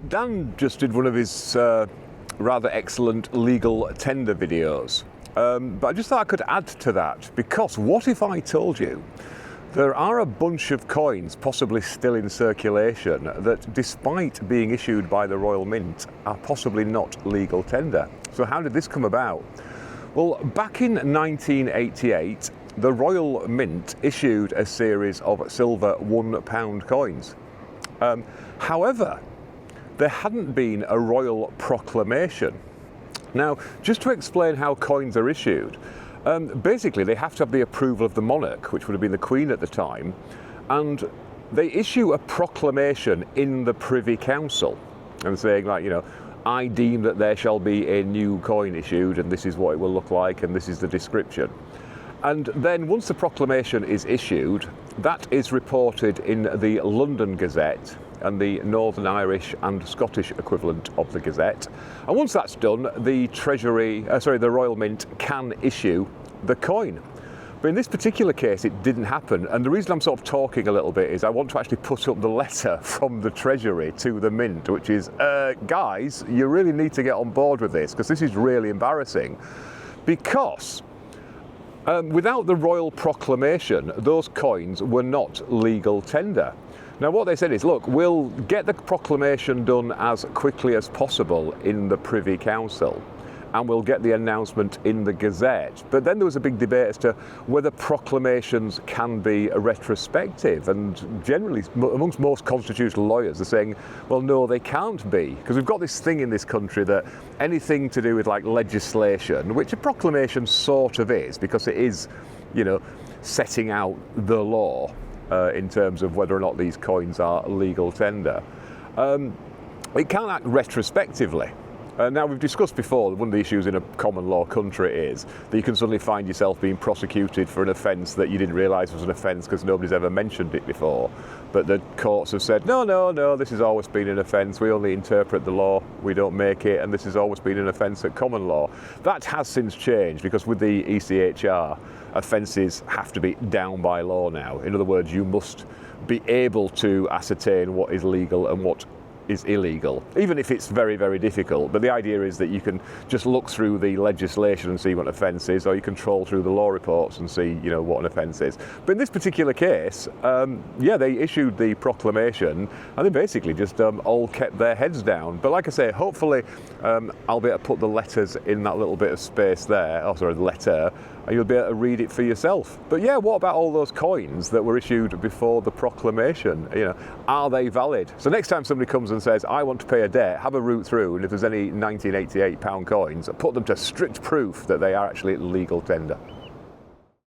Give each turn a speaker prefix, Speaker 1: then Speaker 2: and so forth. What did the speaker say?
Speaker 1: Dan just did one of his rather excellent legal tender videos, but I just thought I could add to that, because what if I told you there are a bunch of coins possibly still in circulation that, despite being issued by the Royal Mint, are possibly not legal tender? So how did this come about? Well, back in 1988, the Royal Mint issued a series of silver £1 coins. However, there hadn't been a Royal Proclamation. Now, just to explain how coins are issued, basically they have to have the approval of the monarch, which would have been the Queen at the time, and they issue a proclamation in the Privy Council and saying, like, you know, I deem that there shall be a new coin issued and this is what it will look like and this is the description. And then once the proclamation is issued, that is reported in the London Gazette and the Northern Irish and Scottish equivalent of the Gazette. And once that's done, the Treasury, the Royal Mint can issue the coin. But in this particular case, it didn't happen. And the reason I'm sort of talking a little bit is I want to actually put up the letter from the Treasury to the Mint, which is, guys, you really need to get on board with this, because this is really embarrassing. Because without the Royal Proclamation, those coins were not legal tender. Now, what they said is, look, we'll get the proclamation done as quickly as possible in the Privy Council, and we'll get the announcement in the Gazette. But then there was a big debate as to whether proclamations can be retrospective. And generally, amongst most constitutional lawyers, they're saying, well, no, they can't be. Because we've got this thing in this country that anything to do with like legislation, which a proclamation sort of is, because it is, you know, setting out the law in terms of whether or not these coins are legal tender. It can't act retrospectively. Now, we've discussed before, one of the issues in a common law country is that you can suddenly find yourself being prosecuted for an offence that you didn't realise was an offence because nobody's ever mentioned it before. But the courts have said, no, this has always been an offence, we only interpret the law, we don't make it, and this has always been an offence at common law. That has since changed, because with the ECHR, offences have to be down by law now. In other words, you must be able to ascertain what is legal and what is illegal, even if it's very, very difficult. But the idea is that you can just look through the legislation and see what an offence is, or you can troll through the law reports and see, you know, what an offence is. But in this particular case, they issued the proclamation and they basically just all kept their heads down. But like I say, hopefully I'll be able to put the letters in that little bit of space there, the letter, and you'll be able to read it for yourself. But yeah, what about all those coins that were issued before the proclamation? You know, are they valid? So next time somebody comes and says, I want to pay a debt, have a root through, and if there's any £1988 coins, put them to strict proof that they are actually legal tender.